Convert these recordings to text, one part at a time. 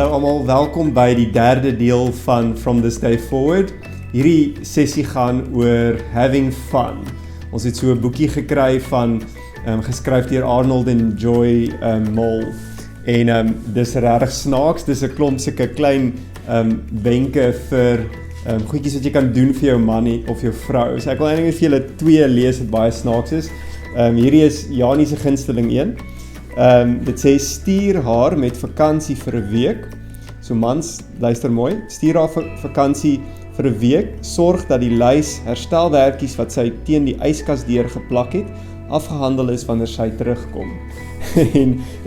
Hallo almal, welkom by die derde deel van From This Day Forward. Hierdie sessie gaan oor having fun. Ons het so 'n boekie gekry van geskryf deur Arnold en Joy Moll. En dis regtig snaaks, dis 'n klomp sulke klein wenke vir goedjies wat jy kan doen vir jou man of jou vrou. So ek wil eintlik vir julle twee lees wat baie snaaks is. Hierdie is Janie se gunsteling een. Dit sê stuur haar met vakansie vir 'n week. So mans, luister mooi. Stuur haar vakansie vir 'n week. Sorg dat die lys herstelwerkies wat sy teen die yskas deur geplak het, afgehandel is wanneer sy terugkom.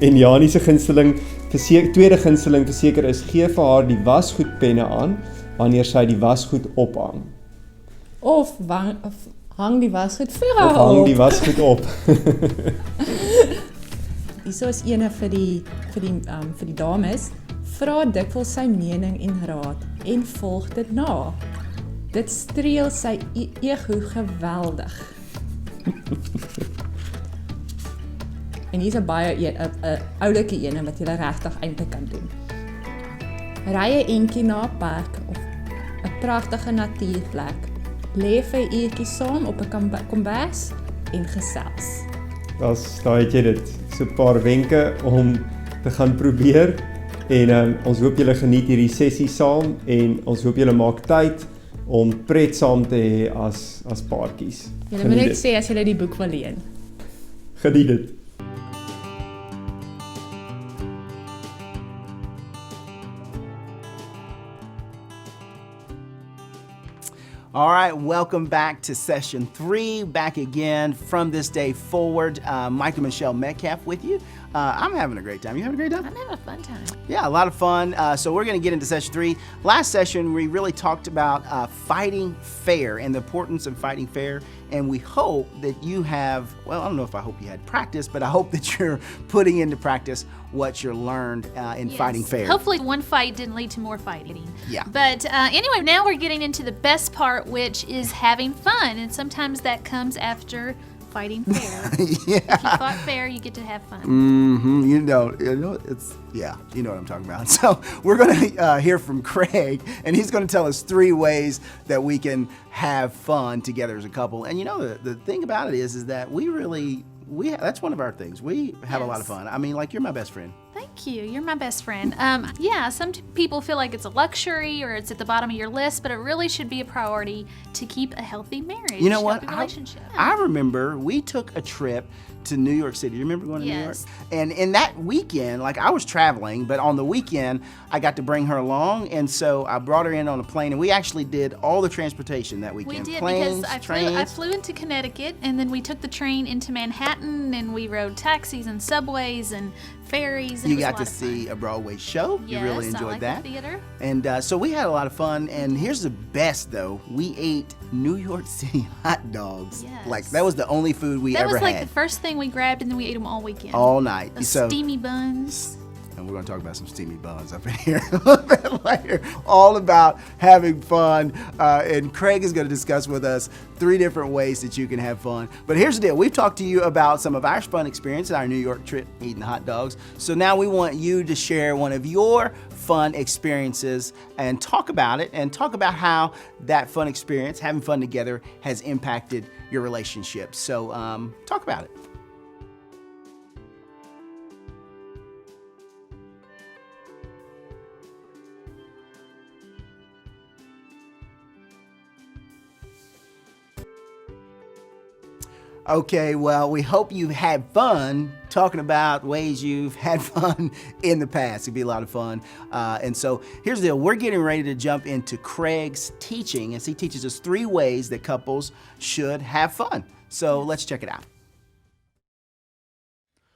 en Janie se gunsteling, tweede gunsteling verseker is gee vir haar die wasgoedpenne aan wanneer sy die wasgoed ophang. Of hang die wasgoed vir haar op. Of hang die wasgoed op. Hierso is ene vir die dames. Vra dikwels sy mening en raad en volg dit na. Dit streel sy ego geweldig. En hier's 'n baie 'n oulike ene wat jy regtig eintlik kan doen. Ry 'n entjie na 'n park of 'n pragtige natuurplek. Lê vir 'n uurtjie saam op 'n kombers en gesels. Daar het jy dit. So 'n paar wenke om te gaan probeer. En ons hoop julle geniet hierdie sessie saam en ons hoop julle maak tyd om pret saam te hê as paartjies. Julle moet net sê as julle die boek wil leen. Geniet dit. All right, welcome back to session 3, back again from this day forward. Mike and Michelle Metcalf with you. I'm having a great time. You having a great time? I'm having a fun time. Yeah, a lot of fun. So we're going to get into session 3. Last session, we really talked about fighting fair and the importance of fighting fair. And we hope that you have, well, I don't know if I hope you had practice, but I hope that you're putting into practice what you learned in fighting fair. Hopefully one fight didn't lead to more fighting. Yeah. But anyway, now we're getting into the best part, which is having fun. And sometimes that comes after fighting fair. Yeah. If you fought fair, you get to have fun. Mm-hmm. You know, you know what I'm talking about. So we're going to hear from Craig, and he's going to tell us 3 ways that we can have fun together as a couple. And you know, the thing about it is that that's one of our things. We have a lot of fun. I mean, like, you're my best friend. Thank you. You're my best friend. Yeah, some people feel like it's a luxury or it's at the bottom of your list, but it really should be a priority to keep a healthy marriage. You know what? Healthy relationship. I remember we took a trip to New York City. You remember going to New York? And in that weekend, like, I was traveling, but on the weekend, I got to bring her along, and so I brought her in on a plane, and we actually did all the transportation that weekend. We did, Planes, because I flew into Connecticut, and then we took the train into Manhattan, and we rode taxis and subways and ferries. And you got to see a Broadway show. Yes, you really enjoyed that. The theater. And so we had a lot of fun. And here's the best, though. We ate New York City hot dogs. Yes. Like, that was the only food we ever had. That was like the first thing we grabbed, and then we ate them all weekend. All night. Those steamy buns. And we're going to talk about some steamy buns up in here a little bit later. All about having fun. And Craig is going to discuss with us 3 different ways that you can have fun. But here's the deal. We've talked to you about some of our fun experiences, our New York trip, eating hot dogs. So now we want you to share one of your fun experiences and talk about it, and talk about how that fun experience, having fun together, has impacted your relationship. So talk about it. Okay, well, we hope you've had fun talking about ways you've had fun in the past. It'd be a lot of fun. And so here's the deal. We're getting ready to jump into Craig's teaching, as he teaches us 3 ways that couples should have fun. So let's check it out.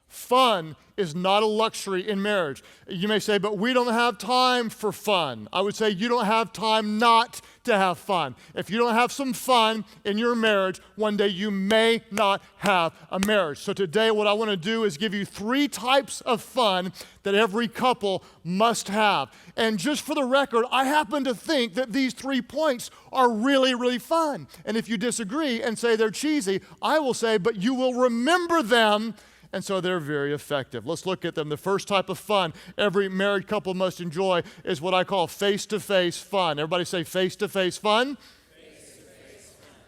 Fun is not a luxury in marriage. You may say, but we don't have time for fun. I would say you don't have time not to have fun. If you don't have some fun in your marriage, one day you may not have a marriage. So today what I want to do is give you 3 types of fun that every couple must have. And just for the record, I happen to think that these 3 points are really, really fun. And if you disagree and say they're cheesy, I will say, but you will remember them And so they're very effective. Let's look at them. The first type of fun every married couple must enjoy is what I call face-to-face fun. Everybody say face-to-face fun.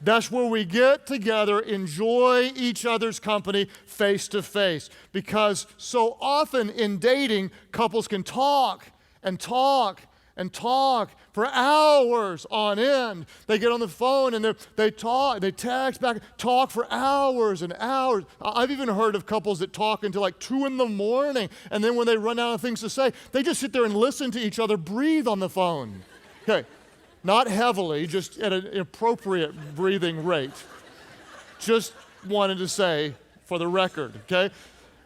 That's where we get together, enjoy each other's company face-to-face. Because so often in dating, couples can talk and talk and talk for hours on end. They get on the phone and they talk, they text back, talk for hours and hours. I've even heard of couples that talk until like 2 a.m, and then when they run out of things to say, they just sit there and listen to each other breathe on the phone. Okay, not heavily, just at an appropriate breathing rate. Just wanted to say for the record, okay?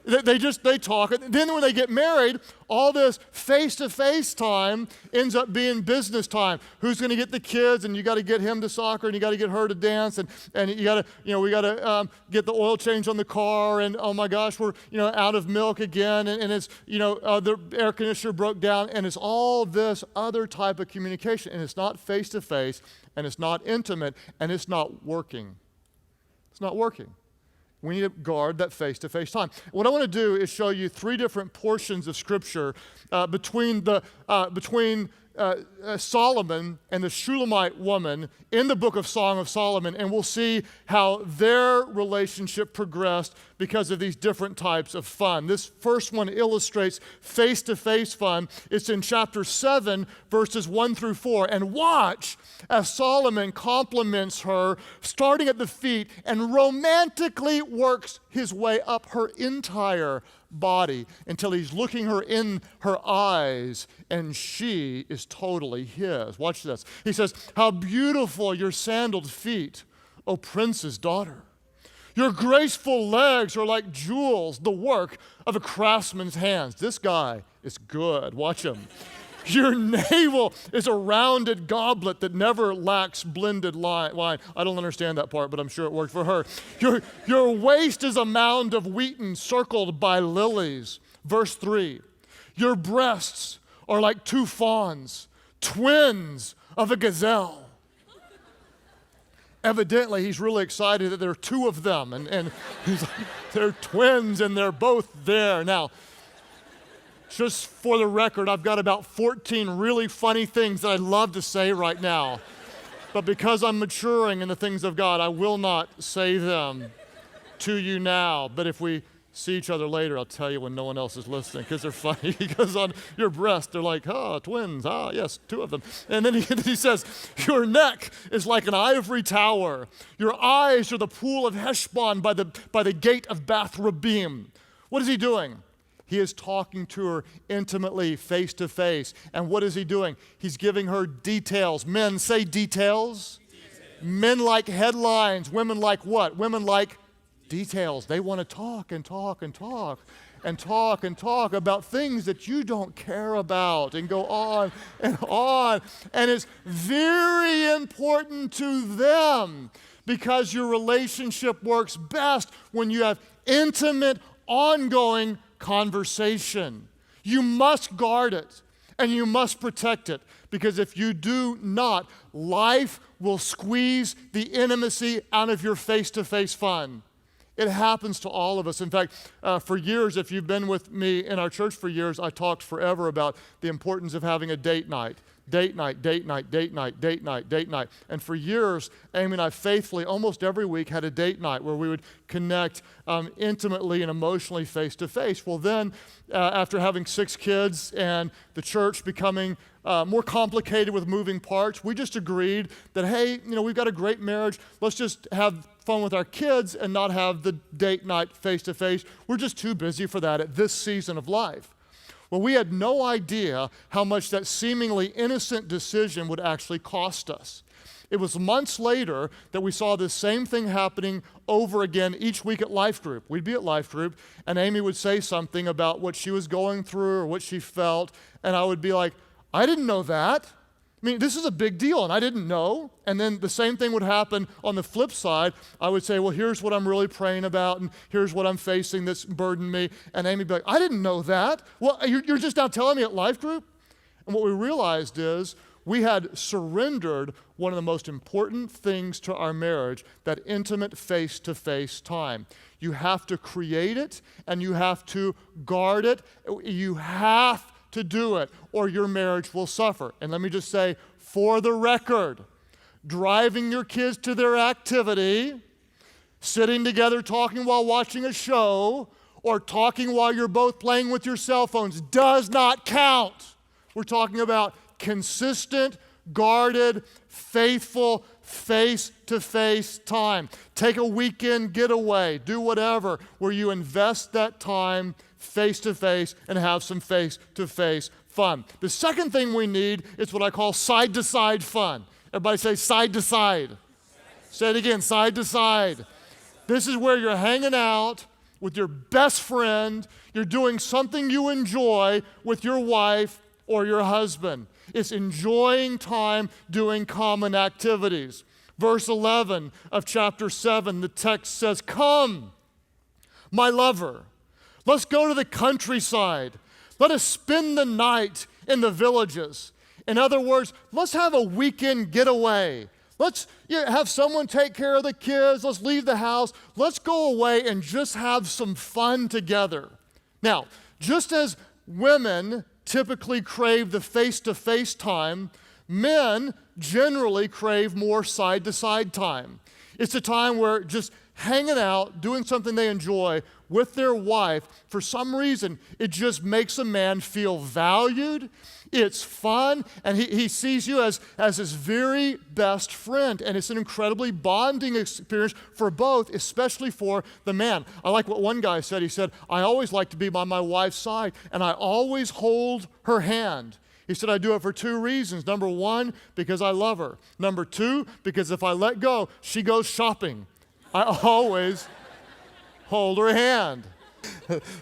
They talk, and then when they get married, all this face-to-face time ends up being business time. Who's going to get the kids, and you got to get him to soccer, and you got to get her to dance, and you got to, we got to get the oil change on the car, and oh my gosh, we're out of milk again, and it's the air conditioner broke down, and it's all this other type of communication, and it's not face-to-face, and it's not intimate, and it's not working. It's not working. We need to guard that face-to-face time. What I want to do is show you 3 different portions of Scripture between Solomon and the Shulamite woman in the book of Song of Solomon, and we'll see how their relationship progressed because of these different types of fun. This first one illustrates face-to-face fun. It's in chapter 7, verses 1 through 4. And watch as Solomon compliments her, starting at the feet, and romantically works his way up her entire body until he's looking her in her eyes, and she is totally his. Watch this. He says, "How beautiful your sandaled feet, O prince's daughter. Your graceful legs are like jewels, the work of a craftsman's hands." This guy is good. Watch him. "Your navel is a rounded goblet that never lacks blended wine." I don't understand that part, but I'm sure it worked for her. Your waist is a mound of wheaten circled by lilies. Verse 3, "Your breasts are like 2 fawns, twins of a gazelle." Evidently, he's really excited that there are 2 of them, and he's like, they're twins and they're both there. Now, just for the record, I've got about 14 really funny things that I'd love to say right now. But because I'm maturing in the things of God, I will not say them to you now. But if we see each other later, I'll tell you when no one else is listening, because they're funny. Because on your breast, they're like, twins. Yes, 2 of them. And then he says, "Your neck is like an ivory tower. Your eyes are the pool of Heshbon by the gate of Bath Rabim." What is he doing? He is talking to her intimately, face to face. And what is he doing? He's giving her details. Men, say details. Men like headlines. Women like what? Women like details. They want to talk and talk and talk and talk and talk about things that you don't care about, and go on and on. And it's very important to them, because your relationship works best when you have intimate, ongoing conversation. You must guard it and you must protect it, because if you do not, life will squeeze the intimacy out of your face-to-face fun. It happens to all of us. In fact, for years, if you've been with me in our church for years, I talked forever about the importance of having a date night. Date night, date night, date night, date night, date night. And for years, Amy and I faithfully, almost every week, had a date night where we would connect intimately and emotionally face to face. Well, then, after having 6 kids and the church becoming more complicated with moving parts, we just agreed that, hey, we've got a great marriage. Let's just have fun with our kids and not have the date night face to face. We're just too busy for that at this season of life. Well, we had no idea how much that seemingly innocent decision would actually cost us. It was months later that we saw this same thing happening over again each week at Life Group. We'd be at Life Group, and Amy would say something about what she was going through or what she felt, and I would be like, "I didn't know that. I mean, this is a big deal, and I didn't know." And then the same thing would happen on the flip side. I would say, "Well, here's what I'm really praying about, and here's what I'm facing that's burdened me." And Amy would be like, "I didn't know that." "Well, you're just now telling me at Life Group?" And what we realized is We had surrendered one of the most important things to our marriage, that intimate face-to-face time. You have to create it, and you have to guard it. You have to do it, or your marriage will suffer. And let me just say, for the record, driving your kids to their activity, sitting together talking while watching a show, or talking while you're both playing with your cell phones does not count. We're talking about consistent, guarded, faithful, face-to-face time. Take a weekend getaway, do whatever, where you invest that time face-to-face and have some face-to-face fun. The second thing we need is what I call side-to-side fun. Everybody say side-to-side. Say it again, side-to-side. This is where you're hanging out with your best friend. You're doing something you enjoy with your wife or your husband. It's enjoying time doing common activities. Verse 11 of chapter 7, the text says, "Come, my lover, let's go to the countryside. Let us spend the night in the villages." In other words, let's have a weekend getaway. Let's have someone take care of the kids. Let's leave the house. Let's go away and just have some fun together. Now, just as women typically crave the face-to-face time, men generally crave more side-to-side time. It's a time where just hanging out, doing something they enjoy with their wife, for some reason, it just makes a man feel valued. It's fun, and he sees you as his very best friend, and it's an incredibly bonding experience for both, especially for the man. I like what one guy said. He said, "I always like to be by my wife's side, and I always hold her hand." He said, "I do it for two reasons. Number one, because I love her. Number two, because if I let go, she goes shopping. I always hold her hand."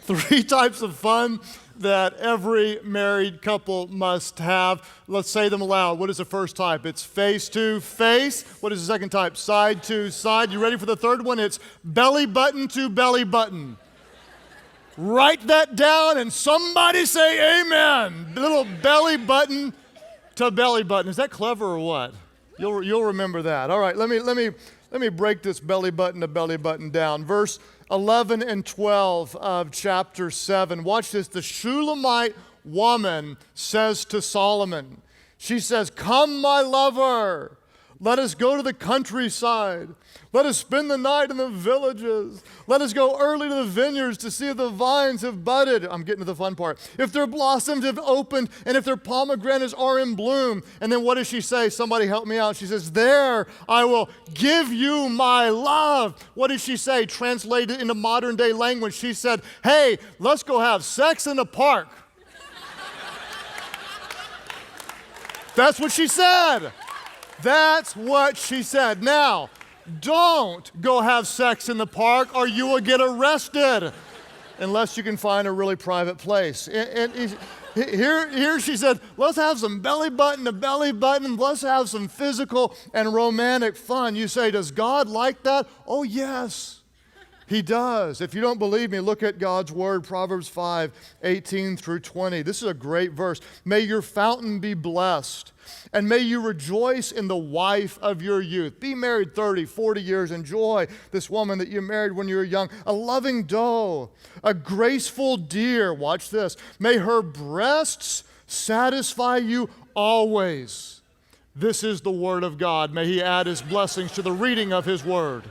3 types of fun that every married couple must have. Let's say them aloud. What is the first type? It's face to face. What is the second type? Side to side. You ready for the third one? It's belly button to belly button. Write that down and somebody say amen. Little belly button to belly button. Is that clever or what? You'll remember that. All right, let me break this belly button to belly button down. Verse 11 and 12 of chapter 7. Watch this. The Shulamite woman says to Solomon, she says, "Come, my lover, let us go to the countryside. Let us spend the night in the villages. Let us go early to the vineyards to see if the vines have budded." I'm getting to the fun part. "If their blossoms have opened and if their pomegranates are in bloom." And then what does she say? Somebody help me out. She says, "There I will give you my love." What does she say? Translated into modern day language, she said, "Hey, let's go have sex in the park." That's what she said. That's what she said. Now, don't go have sex in the park or you will get arrested unless you can find a really private place. And here she said, let's have some belly button to belly button. Let's have some physical and romantic fun. You say, does God like that? Oh, yes. He does. If you don't believe me, look at God's word, Proverbs 5:18 through 20. This is a great verse. "May your fountain be blessed, and may you rejoice in the wife of your youth." Be married 30, 40 years. Enjoy this woman that you married when you were young. "A loving doe, a graceful deer." Watch this. "May her breasts satisfy you always." This is the word of God. May He add His blessings to the reading of His word.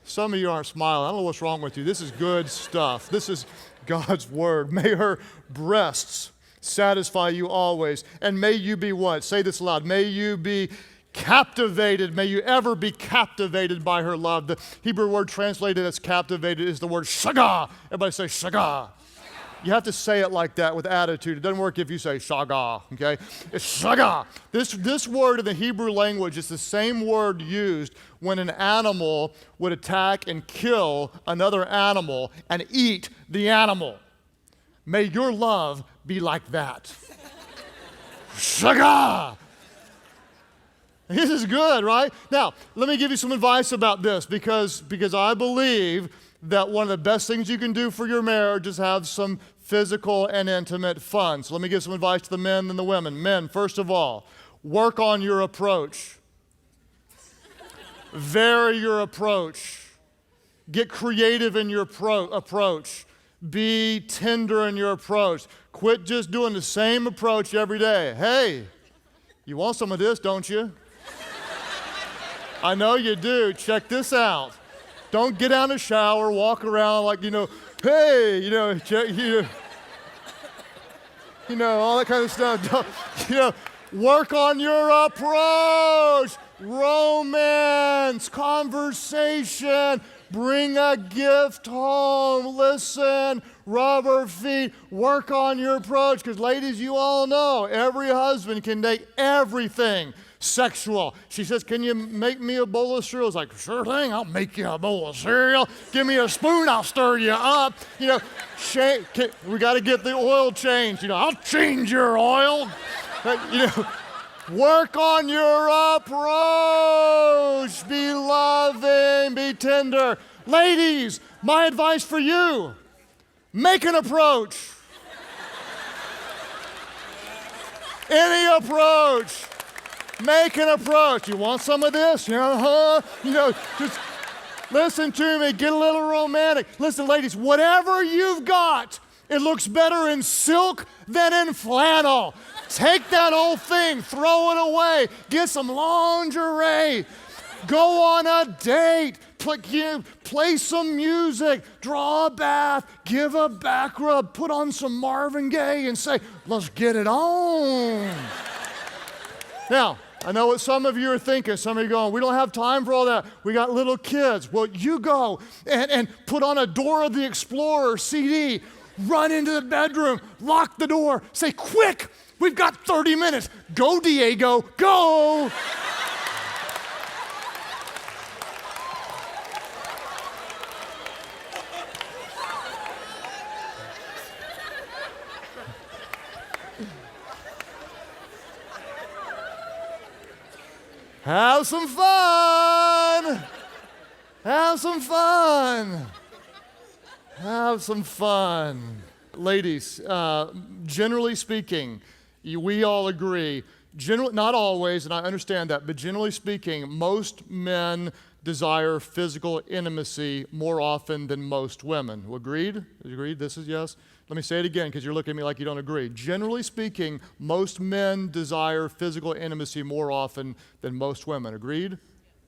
Some of you aren't smiling. I don't know what's wrong with you. This is good stuff. This is God's word. "May her breasts satisfy you always. And may you be" what? Say this aloud. "May you be captivated." May you ever be captivated by her love. The Hebrew word translated as captivated is the word shagah. Everybody say shagah. You have to say it like that with attitude. It doesn't work if you say shagah, okay? It's shagah. This word in the Hebrew language is the same word used when an animal would attack and kill another animal and eat the animal. May your love be like that. Shagah. This is good, right? Now, let me give you some advice about this because I believe that one of the best things you can do for your marriage is have some physical and intimate fun. So let me give some advice to the men and the women. Men, first of all, work on your approach. Vary your approach. Get creative in your approach. Be tender in your approach. Quit just doing the same approach every day. Hey, you want some of this, don't you? I know you do. Check this out. Don't get out of the shower, walk around like, hey, check, all that kind of stuff. Work on your approach. Romance, conversation, bring a gift home, listen, rub her feet, work on your approach. Because ladies, you all know, every husband can take everything sexual. She says, can you make me a bowl of cereal? It's like, sure thing, I'll make you a bowl of cereal. Give me a spoon, I'll stir you up. We got to get the oil changed. I'll change your oil. Work on your approach. Be loving, be tender. Ladies, my advice for you, make an approach. Any approach. Make an approach. You want some of this? Just listen to me. Get a little romantic. Listen, ladies, whatever you've got, it looks better in silk than in flannel. Take that old thing, throw it away, get some lingerie, go on a date, play some music, draw a bath, give a back rub, put on some Marvin Gaye and say, let's get it on. Now, I know what some of you are thinking. Some of you are going, we don't have time for all that. We got little kids. Well, you go and put on a Dora the Explorer CD, run into the bedroom, lock the door, say, quick, we've got 30 minutes. Go, Diego, go. Have some fun. Have some fun. Have some fun. Ladies, generally speaking, we all agree, not always, and I understand that, but generally speaking, most men desire physical intimacy more often than most women. Agreed? Agreed? This is yes? Let me say it again because you're looking at me like you don't agree. Generally speaking, most men desire physical intimacy more often than most women. Agreed?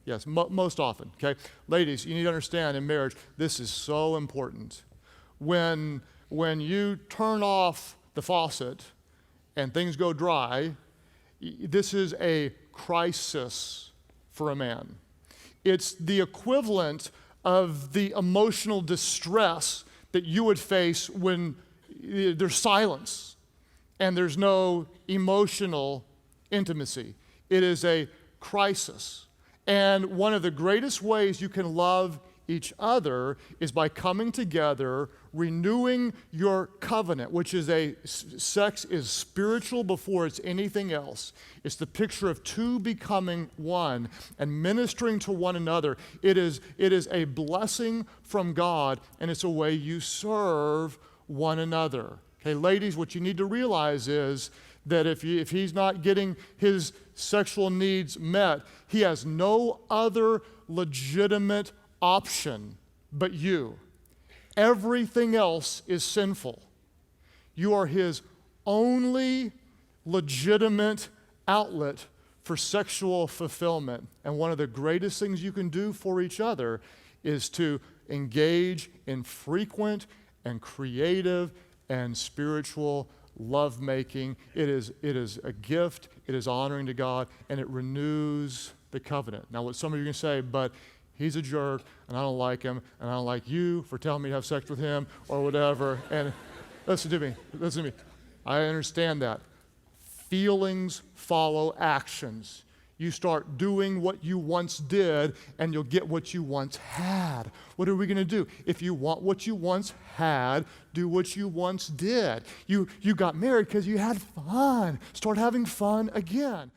Yes, most often, okay? Ladies, you need to understand in marriage, this is so important. When you turn off the faucet and things go dry, this is a crisis for a man. It's the equivalent of the emotional distress that you would face when there's silence and there's no emotional intimacy. It is a crisis. And one of the greatest ways you can love each other is by coming together, renewing your covenant, which is sex is spiritual before it's anything else. It's the picture of two becoming one and ministering to one another. It is a blessing from God, and it's a way you serve one another. Okay, ladies, what you need to realize is that if he's not getting his sexual needs met, he has no other legitimate option but you. Everything else is sinful. You are his only legitimate outlet for sexual fulfillment. And one of the greatest things you can do for each other is to engage in frequent and creative and spiritual lovemaking. It is a gift, it is honoring to God, and it renews the covenant. Now, what some of you can say, but he's a jerk, and I don't like him, and I don't like you for telling me to have sex with him, or whatever. And listen to me. I understand that. Feelings follow actions. You start doing what you once did, and you'll get what you once had. What are we going to do? If you want what you once had, do what you once did. You got married because you had fun. Start having fun again.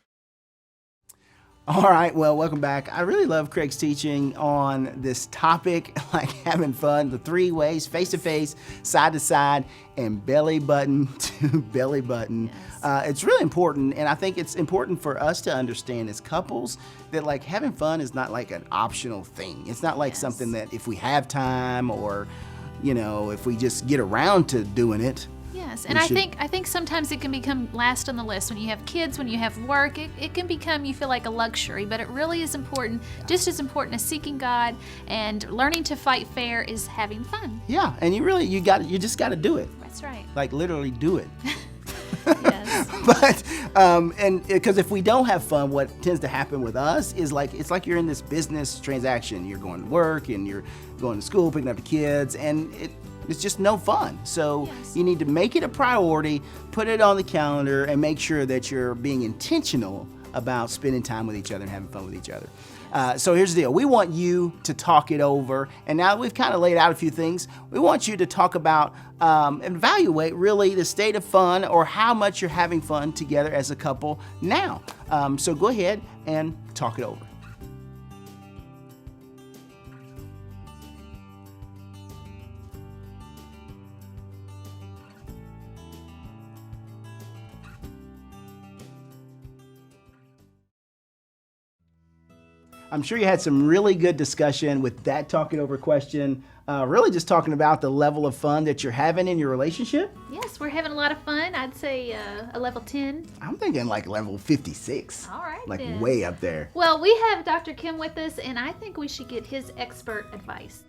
All right, well, welcome back. I really love Craig's teaching on this topic, like having fun, the 3 ways, face-to-face, side-to-side, and belly button to belly button. Yes. It's really important, and I think it's important for us to understand as couples that like having fun is not like an optional thing. It's not like something that if we have time or, you know, if we just get around to doing it. Yes, and I think sometimes it can become last on the list. When you have kids, when you have work, it can become, you feel like a luxury, but it really is important. Just as important as seeking God and learning to fight fair is having fun. Yeah, and you just got to do it. That's right. Like literally do it. Yes. But and because if we don't have fun, what tends to happen with us is like it's like you're in this business transaction. You're going to work and you're going to school, picking up the kids, and it's just no fun. So Yes. you need to make it a priority, put it on the calendar, and make sure that you're being intentional about spending time with each other and having fun with each other. So here's the deal. We want you to talk it over. And now that we've kind of laid out a few things, we want you to talk about and evaluate really the state of fun or how much you're having fun together as a couple now. So go ahead and talk it over. I'm sure you had some really good discussion with that talking over question. Really just talking about the level of fun that you're having in your relationship. Yes, we're having a lot of fun. I'd say a level 10. I'm thinking like level 56. All right, Like then. way up there. Well, we have Dr. Kim with us, and I think we should get his expert advice.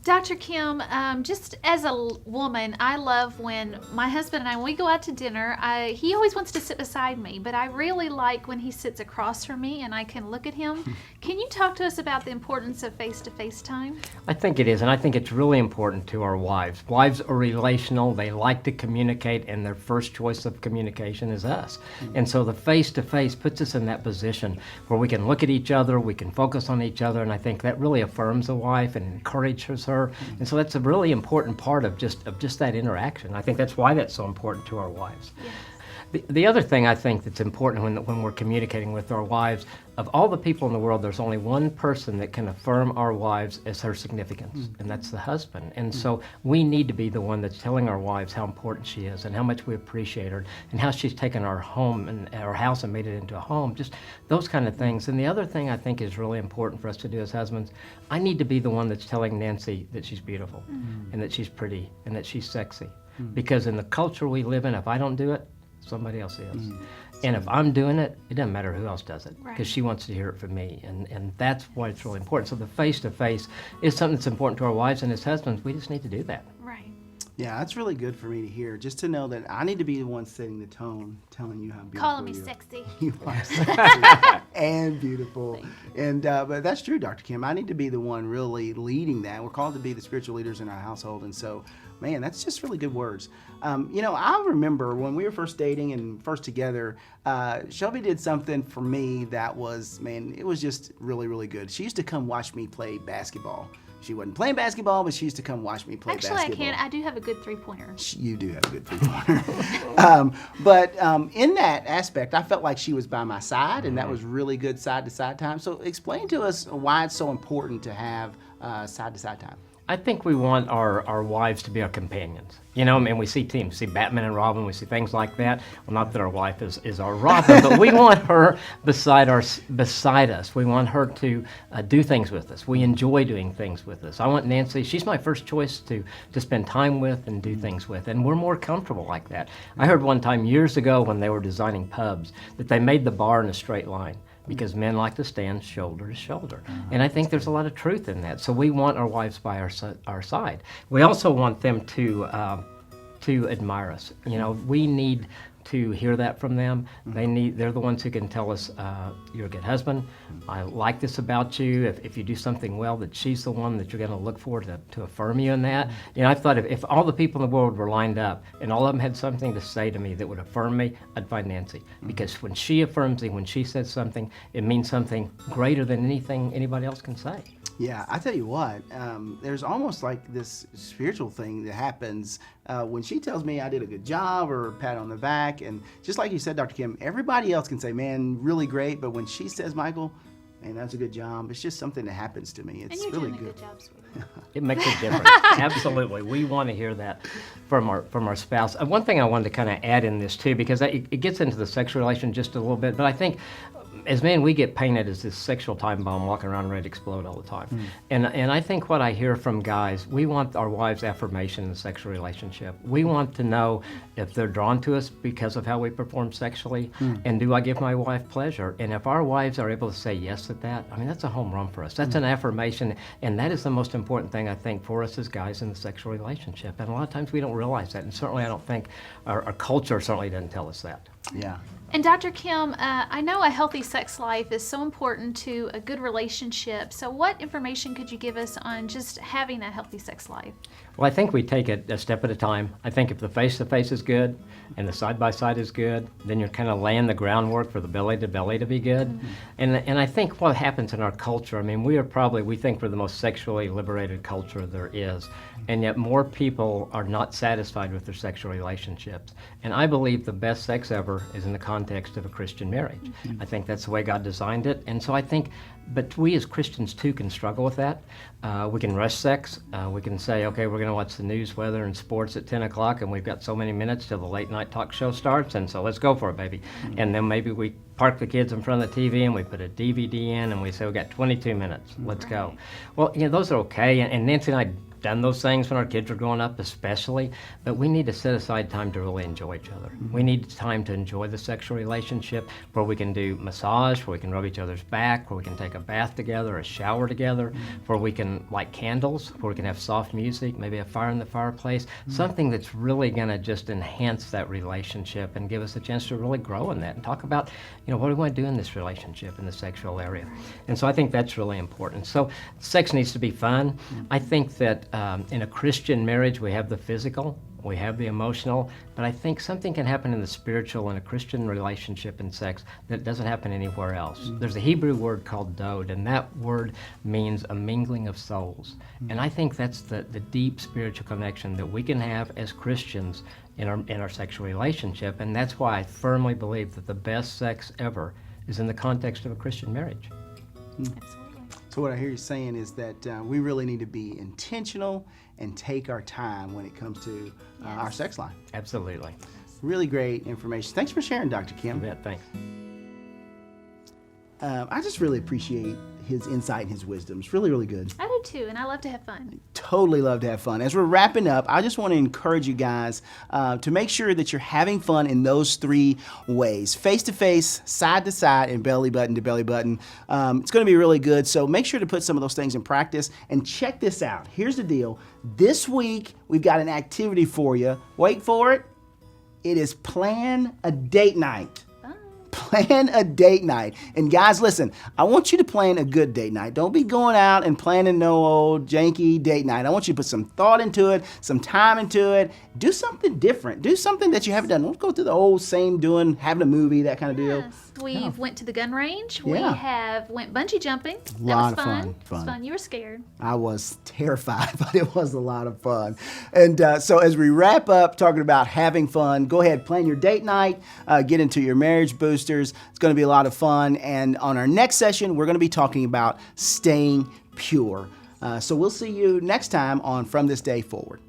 Dr. Kim, just as a woman, I love when my husband and I, when we go out to dinner, he always wants to sit beside me, but I really like when he sits across from me and I can look at him. Can you talk to us about the importance of face-to-face time? I think it is, and I think it's really important to our wives. Wives are relational, they like to communicate, and their first choice of communication is us. And so the face-to-face puts us in that position where we can look at each other, we can focus on each other, and I think that really affirms a wife and encourages her. And so that's a really important part of just that interaction. I think that's why that's so important to our wives. Yes. The other thing I think that's important when we're communicating with our wives, of all the people in the world, there's only one person that can affirm our wives as her significance, and that's the husband. And so we need to be the one that's telling our wives how important she is and how much we appreciate her and how she's taken our home and our house and made it into a home, just those kind of things. And the other thing I think is really important for us to do as husbands, I need to be the one that's telling Nancy that she's beautiful and that she's pretty and that she's sexy. Because in the culture we live in, if I don't do it, somebody else is. And if I'm doing it, it doesn't matter who else does it, because Right. she wants to hear it from me. And that's why it's really important. So the face-to-face is something that's important to our wives, and as husbands, we just need to do that. Right. Yeah, that's really good for me to hear. Just to know that I need to be the one setting the tone, telling you how beautiful Calling me you are. sexy. You are sexy and beautiful. And but that's true, Dr. Kim. I need to be the one really leading that. We're called to be the spiritual leaders in our household, and so, man, that's just really good words. You know, I remember when we were first dating and first together, Shelby did something for me that was, man, it was just really, really good. She used to come watch me play basketball. She wasn't playing basketball, but she used to come watch me play Actually, basketball. I do have a good three-pointer. You do have a good three-pointer. But in that aspect, I felt like she was by my side, and that was really good side-to-side time. So explain to us why it's so important to have side-to-side time. I think we want our wives to be our companions. You know, I mean, we see teams, see Batman and Robin, we see things like that. Well, not that our wife is our Robin, but we want her beside us. We want her to do things with us. We enjoy doing things with us. I want Nancy, she's my first choice to spend time with and do things with, and we're more comfortable like that. I heard one time years ago when they were designing pubs that they made the bar in a straight line, because men like to stand shoulder to shoulder. And I think there's a lot of truth in that. So we want our wives by our side. We also want them to admire us. You know, we need to hear that from them. They're the ones who can tell us, you're a good husband, I like this about you. If you do something well, that she's the one that you're going to look for to affirm you in that. You know, I thought if all the people in the world were lined up and all of them had something to say to me that would affirm me, I'd find Nancy. Because when she affirms me, when she says something, it means something greater than anything anybody else can say. Yeah, I tell you what, there's almost like this spiritual thing that happens when she tells me I did a good job or a pat on the back. And just like you said, Dr. Kim, everybody else can say, man, really great. But when she says, Michael, man, that's a good job, it's just something that happens to me. It's And you're really doing a good. good job, sweetie. It makes a difference. Absolutely. We want to hear that from our spouse. One thing I wanted to kind of add in this too, because it gets into the sex relation just a little bit, but I think as men, we get painted as this sexual time bomb walking around ready to explode all the time. And I think what I hear from guys, we want our wives' affirmation in the sexual relationship. We want to know if they're drawn to us because of how we perform sexually, and do I give my wife pleasure? And if our wives are able to say yes to that, I mean, that's a home run for us. That's an affirmation, and that is the most important thing, I think, for us as guys in the sexual relationship. And a lot of times we don't realize that, and certainly I don't think our culture certainly doesn't tell us that. Yeah. And Dr. Kim, I know a healthy sex life is so important to a good relationship. So what information could you give us on just having a healthy sex life? Well, I think we take it a step at a time. I think if the face-to-face is good and the side-by-side is good, then you're kind of laying the groundwork for the belly-to-belly to be good. And I think what happens in our culture, I mean, we think we're the most sexually liberated culture there is, and yet more people are not satisfied with their sexual relationships. And I believe the best sex ever is in the context of a Christian marriage. I think that's the way God designed it. And so I think, but we as Christians too can struggle with that. We can rush sex. We can say, okay, we're going to watch the news, weather, and sports at 10 o'clock, and we've got so many minutes till the late night talk show starts, and so let's go for it, baby. And then maybe we park the kids in front of the TV and we put a DVD in and we say, we got 22 minutes, let's go. Well, those are okay, and Nancy and I done those things when our kids were growing up especially, but we need to set aside time to really enjoy each other. We need time to enjoy the sexual relationship where we can do massage, where we can rub each other's back, where we can take a bath together, a shower together, where we can light candles, where we can have soft music, maybe a fire in the fireplace, something that's really gonna just enhance that relationship and give us a chance to really grow in that and talk about, what do we want to do in this relationship, in the sexual area. And so I think that's really important. So sex needs to be fun. I think that in a Christian marriage, we have the physical, we have the emotional, but I think something can happen in the spiritual in a Christian relationship and sex that doesn't happen anywhere else. There's a Hebrew word called dod, and that word means a mingling of souls. And I think that's the deep spiritual connection that we can have as Christians in our sexual relationship, and that's why I firmly believe that the best sex ever is in the context of a Christian marriage. Absolutely. So what I hear you saying is that we really need to be intentional and take our time when it comes to our sex life. Absolutely. Really great information. Thanks for sharing, Dr. You Kim. bet, thanks. I just really appreciate his insight and his wisdom. It's really, really good. I do too, and I love to have fun. Totally love to have fun. As we're wrapping up, I just want to encourage you guys to make sure that you're having fun in those three ways: face-to-face, side-to-side, and belly button to belly button. It's going to be really good, so make sure to put some of those things in practice. And check this out. Here's the deal. This week, we've got an activity for you. Wait for it. It is Plan a Date Night. Plan a date night. And guys, listen, I want you to plan a good date night. Don't be going out and planning no old janky date night. I want you to put some thought into it, some time into it. Do something different. Do something that you haven't done. Don't go through the old same doing, having a movie, that kind of deal. Yes. We've went to the gun range. We Yeah. have went bungee jumping. That Lot was of fun. fun. It was fun. You were scared. I was terrified, but it was a lot of fun. And so as we wrap up talking about having fun, go ahead, plan your date night, get into your marriage boosters. It's going to be a lot of fun. And on our next session, we're going to be talking about staying pure. So we'll see you next time on From This Day Forward.